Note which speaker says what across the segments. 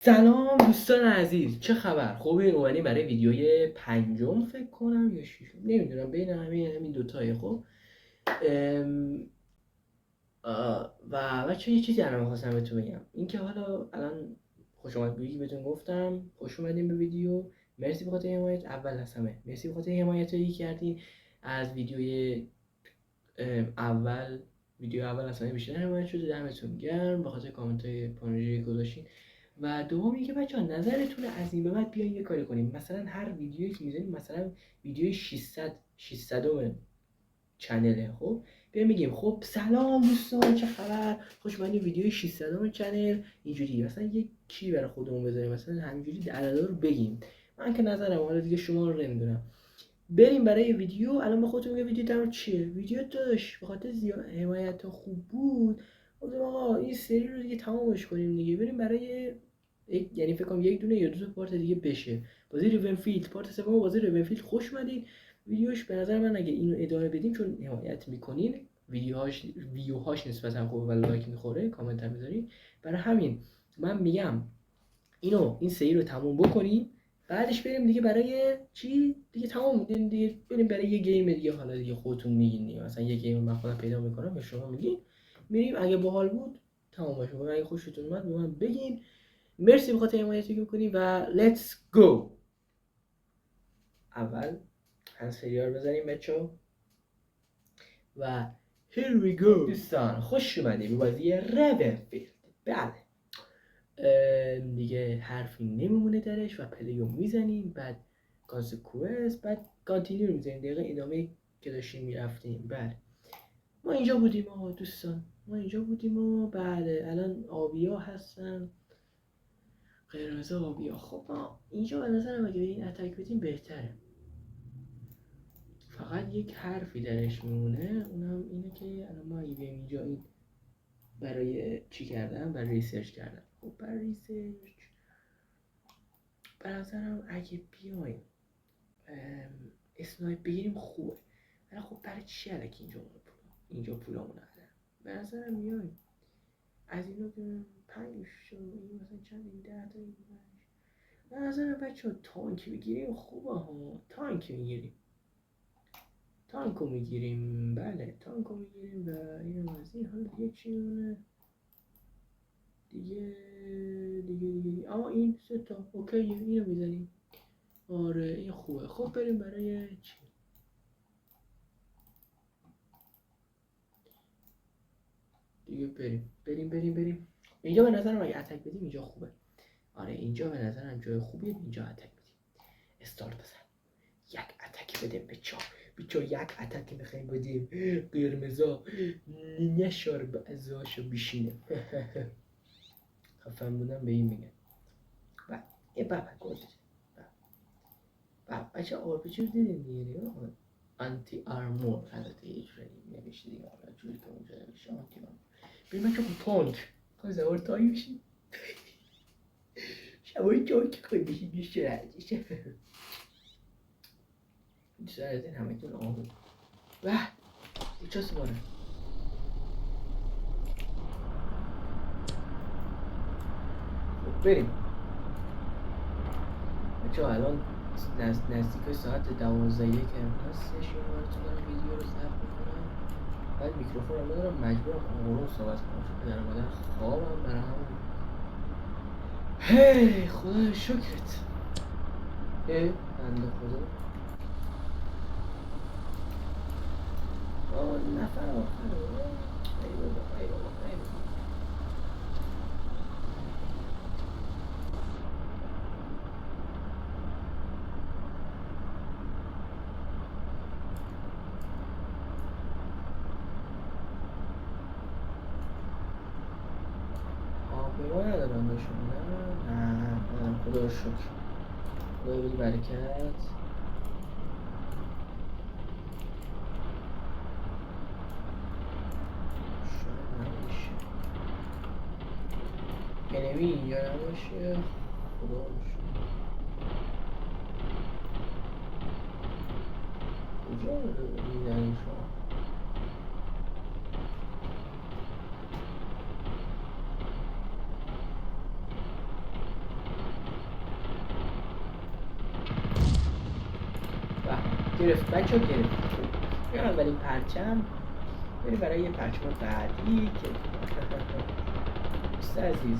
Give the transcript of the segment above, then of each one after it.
Speaker 1: سلام دوستان عزیز، چه خبر؟ خوبی؟ اومدیم برای ویدیوی پنجم فکر کنم یا ششم، نمیدونم، بین همین دوتایه. خب و بچه یه چیزی الان میخواستم بهتون بگم، اینکه حالا الان خوش اومدگویی بهتون گفتم، خوش اومدیم به ویدیو. مرسی بخاطر حمایت، اول از همه مرسی بخاطر حمایتی کردین از ویدیوی اول. ویدیو اول از همه بیشتر حمایت شده، دمتون گرم بخاطر کامنت های پانوژی گذاشتین. و دوم اینکه بچه‌ها نظرتون از این به بعد بیاین یه کاری کنیم، مثلا هر ویدیویی که میذاریم، مثلا ویدیوی 600 چنله، خب بیایم بگیم خب سلام دوستان چه خبر، خوش اومدید ویدیوی 600 چنل، اینجوری مثلا یه کی برای خودمون بذاریم، مثلا همینجوری عددا رو بگیم. من که نظرم، حالا دیگه شما رو نمیدونم. بریم برای ویدیو. الان به خودتون میگه ویدیو تمام چیه؟ ویدیو داشت به خاطر حمایت خوب بود، گفتم آقا این سری رو دیگه تمامش کنیم دیگه، بریم برای یعنی فکر کنم یک دونه یا دو تا پارت دیگه بشه. بازی ریونفیلد پارت سوم، بازی ریونفیلد. خوش اومدید. ویدیوش به نظر من اگه اینو ادامه بدیم، چون حمایت میکنین، ویوهاش نسبتا خوبه و لایک میخوره، کامنت هم میذارین، برای همین من میگم این سری رو تموم بکنیم، بعدش بریم دیگه برای چی دیگه، تمام میدیم دیگه، بریم برای یه گیم دیگه. حالا دیگه خودتون میگین دیگه، مثلا یه گیم من خودم پیدا میکنم به شما میگین، میریم. اگه باحال بود تمامش میکنیم، اگه خوشتون اومد به من بگین. مرسی بخاطر حمایتی که میکنین و لیتس گو. اول هنسفری رو بزنیم بچه‌ها و here we go. دوستان خوش اومدید به بازی ریونفیلد. بله دیگه حرفی نمیمونه درش و پلیو میزنیم، بعد کانسکوئنس، بعد کانتینیو رو میزنیم، دقیقه ادامه که داشتیم میرفتیم. بله ما اینجا بودیم دوستان، ما اینجا بودیم بله الان آبیا هستن، قرمز آبیا. خب ما اینجا به نظرم اگه این اتک بدیم بهتره، فقط یک حرفی درش میمونه، اونم اینه که الان ما اگه بیایم اینجا، این برای چی کردم؟ برای ریسرچ کردم. خب برای ریسرچ به نظرم اگه بیایم اسنایپ بگیریم خوبه، ولی خب برای چی الکی اینجا پولامون ندارم. به نظرم میایم از اینو که 5 شو این مثلا چند، این 10 تا، این 5. به نظرم بچه‌ها تانک بگیریم خوبه ها، تانک میگیریم، تانکو میگیریم، بله تانکو میگیریم. و اینم از این. حالا دیگه چی میمونه دیگه این 3 تا اوکی، اینو میزنیم. آره این خوبه. خب بریم برای چی؟ دیگه بریم. اینجا به نظرم اگه اتک بدیم اینجا خوبه. آره اینجا به نظرم جای خوبیه، اینجا اتک بدیم. استارت بزن، یک اتک بده بچه یک اتک میخوایم بدیم. قرمزا نشار به ازاشو بشینه. خفن بودم به این میگن. یه بابا گذاره بچه آرپیچی رو دیدیم دیگه، انتی آرمور البته یه جوری نمیشه دیگه، حالا جوری که اونجا نمیشه انتی آرمور. بریم بچه خب تانک خواهی زوار تایی بشیم، شبایی تانک خواهی بشیم بیشتر ازش. بیشتر از این همه تون آمون و چه سمانه بریم بچه الان نزدیک ساعت 12:01 هستش. این براتون دارم ویدیو رو ضبط میکنم، بعد میکروفون رو ندارم، مجبورم آروم صحبت کنم چون پدر مادر خوابم، برای همون هی خدا شکرت. بنده خدا نفر آخر ای بابا. آبرو ندارم بهشون، نه خدا رو شکر، خدا بگی برکت. شاید نمیشه انمی اینجا نباشه، خدا رو شکر. کجا میدنی شما؟ گرفت بچه ها گرفت. این اولین پرچم. بریم برای یه پرچم بعدی که دوست عزیز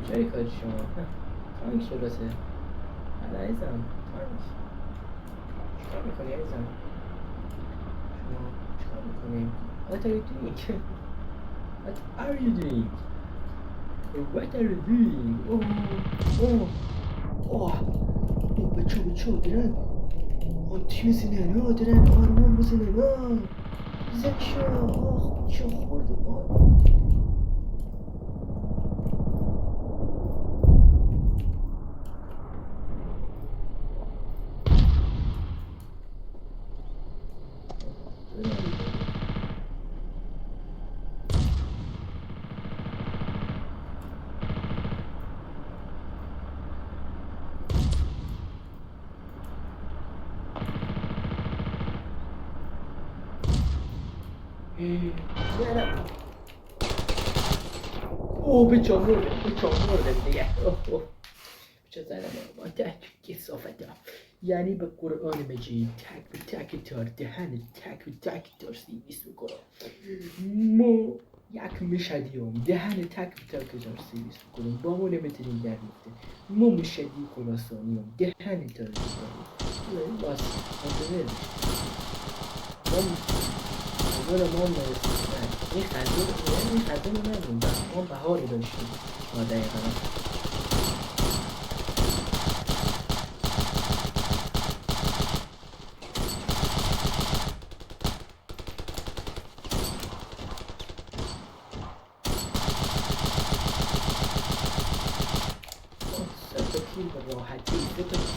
Speaker 1: کجایی کاری شما؟ تانک شلوته بله عزیزم تانک چیکار میکنی عزیزم؟ شما چیکار میکنی؟ What are you doing? What are you doing? What are you doing? بچه دارن آنتی میزنن دارن آرمان میزنن زکشا چه خورده به جا مرده دیگه چه زدم با تک کسافت ها یعنی به قرآن مجید تک به تک تار دهن تک به تک تار سیویس میکنم ما یک مشدیم دهن تک به تک تار سیویس میکنم با ما نمیتونیم در میفته ما مشدی خلاصانیم دهن تار سیویس میکنم باز منتظر ما این خزه رو نموندم ما بهاری داشتیم دقیقا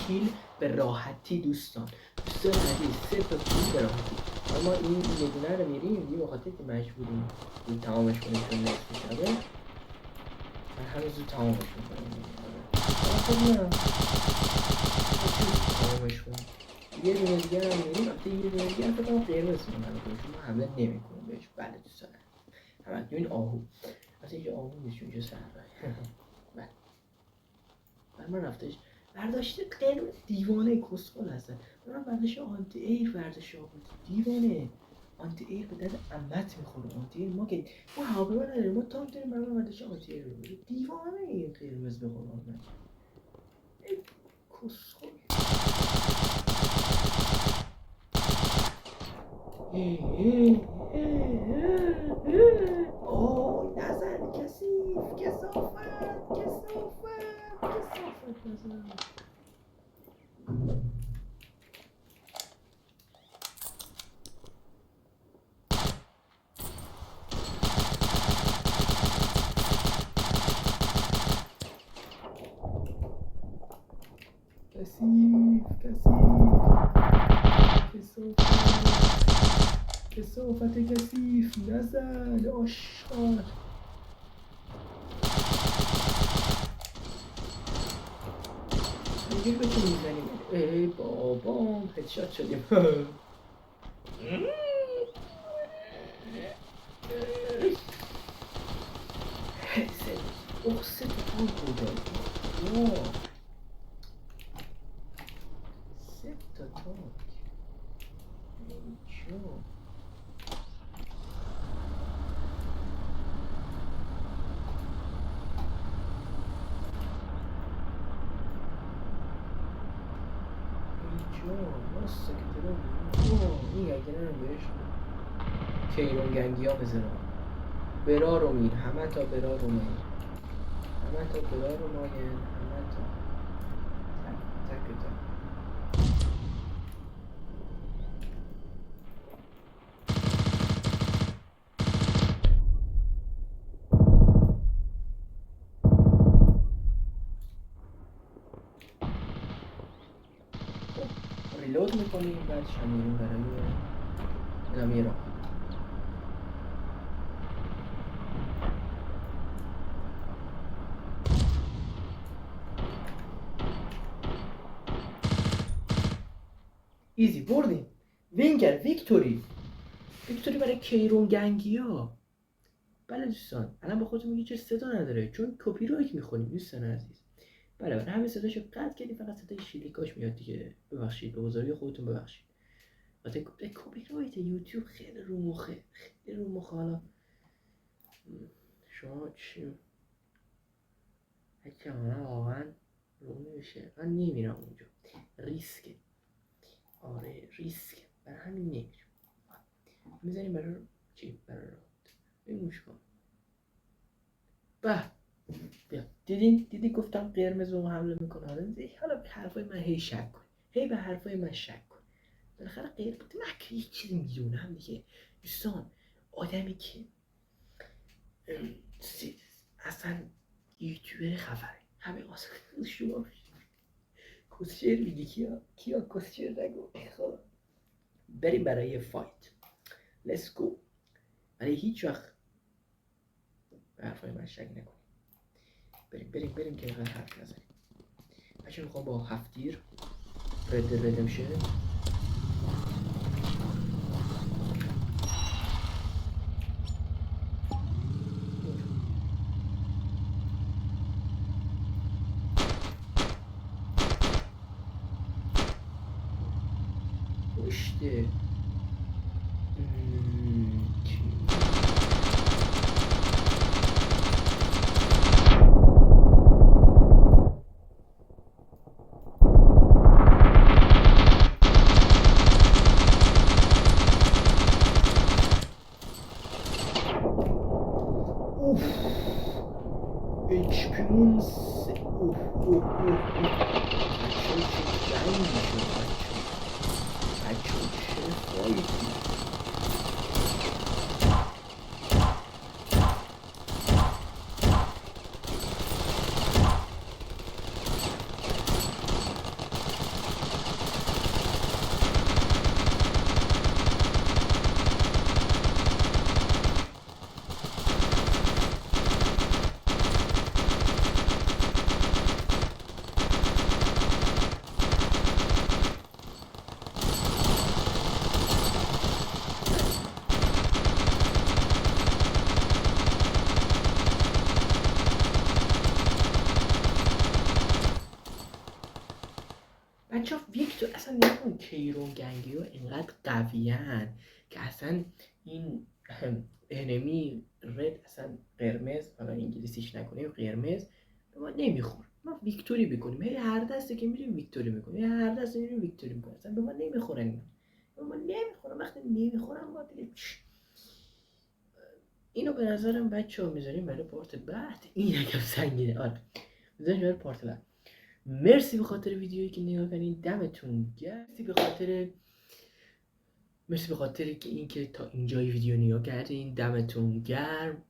Speaker 1: کیل به راحتی دوستان عزیز 3 تا کیل به راحتی اما این یه دونه رو میریم یه بخاطر که مجبوریم زود تمامش کنیم چون نصف شبه من همه زود تمامش میکنم خب نه تمامش کنیم یه دونه دیگر هم میریم وقتی یه دونه دیگر فکر کنم قرمز میکنم چون ما حمله نمی کنیم بهش بله دوستان همه این آهو اصلا اینجا آهو نیست اینجا صحرای بله من رفتش برداشته قرمز دیوانه کسخل هستن من برداشته آنتی ایر برداشته آورد دیوانه آنتی ایر به درد عمت میخوره آنتی ایر ما که ما هواپیما نداریم ما تانک داریم من برداشته آنتی ایر رو بگیر دیوانه این قرمز به قرآن من کسخل اوه نزن کثافت نزن کثافت کثیف نزن آشغال میگه به چه میزنیم ای بابام هدشات شدیم سه تا تانک بودن سه تا تانک چون راسته که دارم این اگه نرم بهش کیرونگنگی ها بزنم برا رو میر همه تا برا رو میر همه تا برا رو ماین همه تا تک تا ریلود میکنیم بعد شمیریم برای ادامه راه ایزی بردیم وینگر ویکتوری برای کیرونگنگی ها بله دوستان الان با خودتون میگه چه صدا نداره چون کپی رایت میخونیم دوستان عزیز بله همین صداشو قطع کردی، فقط صدای شیلیکاش میاد دیگه. ببخشید، به بزرگی خودتون ببخشید. البته کپی رایت یوتیوب خیلی رو مخه، خیلی رو مخه. حالا شما چی اگه من واقعا رو میشه، من نمیرم اونجا، ریسکه. آره ریسکه، برای همین نمیرم. میزنیم برای چی؟ برای راه این گوش کن. بیا دیدی گفتم قرمز رو حمله میکنه. حالا به حرفای من هی شک کن، هی به حرفای من شک کن. بالاخره غیر بود، من که یک چیزی میدونم دیگه دوستان. آدمی که اصلا یوتیوبر خفره، همه اصلا شما کسشیر میگی. کیا کسشیر نگو. خب بریم برای یه فایت. Let's go. ولی هیچ وقت به حرفای من شک نکن. بریم که اینقدر حرف نزنیم. بچه میخوام با هفتیر رد ردمشن پشته اچپیون بچه چه فایتی. بچه ها ویکتور اصلا نمیدونم کیرون گنگی ها اینقدر قویان که اصلا این انمی رد اصلا قرمز، حالا انگلیسیش نکنیم قرمز، به ما نمیخور. ما ویکتوری بکنیم، هی هر دسته که میریم ویکتوری میکنیم، هر دسته میریم ویکتوری میکنیم، اصلا به ما نمیخورن. به ما نمیخورن. وقتی نمیخورن ما دیگه اینو به نظرم بچه ها میذاریم برای پارت بعد. این یکم سنگینه. آره میذاریم برای پارت بعد. مرسی به خاطر ویدیویی که نگاه کردین، دمتون گرم. مرسی به خاطر که اینکه تا اینجای ویدیو نگاه کردین، دمتون گرم.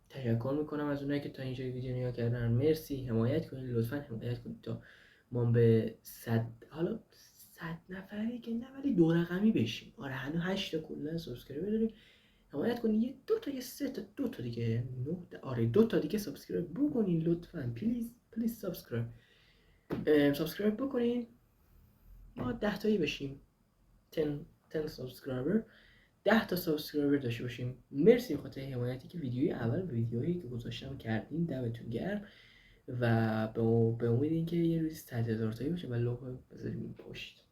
Speaker 1: تشکر میکنم از اونایی که تا اینجای ویدیو نگاه کردن. مرسی، حمایت کنید لطفا، حمایت کنید تا ما به 100 حالا 100 نفری که نه ولی 2 رقمی بشیم. آره هنوز 8 تا کلا سابسکرایبر داریم. حمایت کنید، یه 2 تا، یه 3 تا، 2 تا دیگه 9 آره 2 تا دیگه سابسکرایب بکنین لطفا. پلیز سابسکرایب بکنین. ما 10 تایی بشیم. 10 سابسکرایبر، 10 تا سابسکرایبر داشته باشیم. مرسی بخاطر حمایتی که ویدیوی اول به ویدیوهایی که گذاشتم کردین. دمتون گرم و به امید اینکه یه روز 100,000 تایی باشه و لوگو بذاریم این پشت.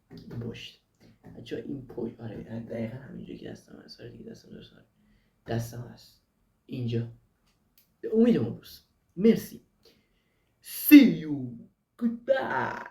Speaker 1: بچه‌ها این پشت آره دقیقاً همینجوری که دستم هست. آره دیگه دستم هست اینجا. به امید اون روز. مرسی. See you. Goodbye.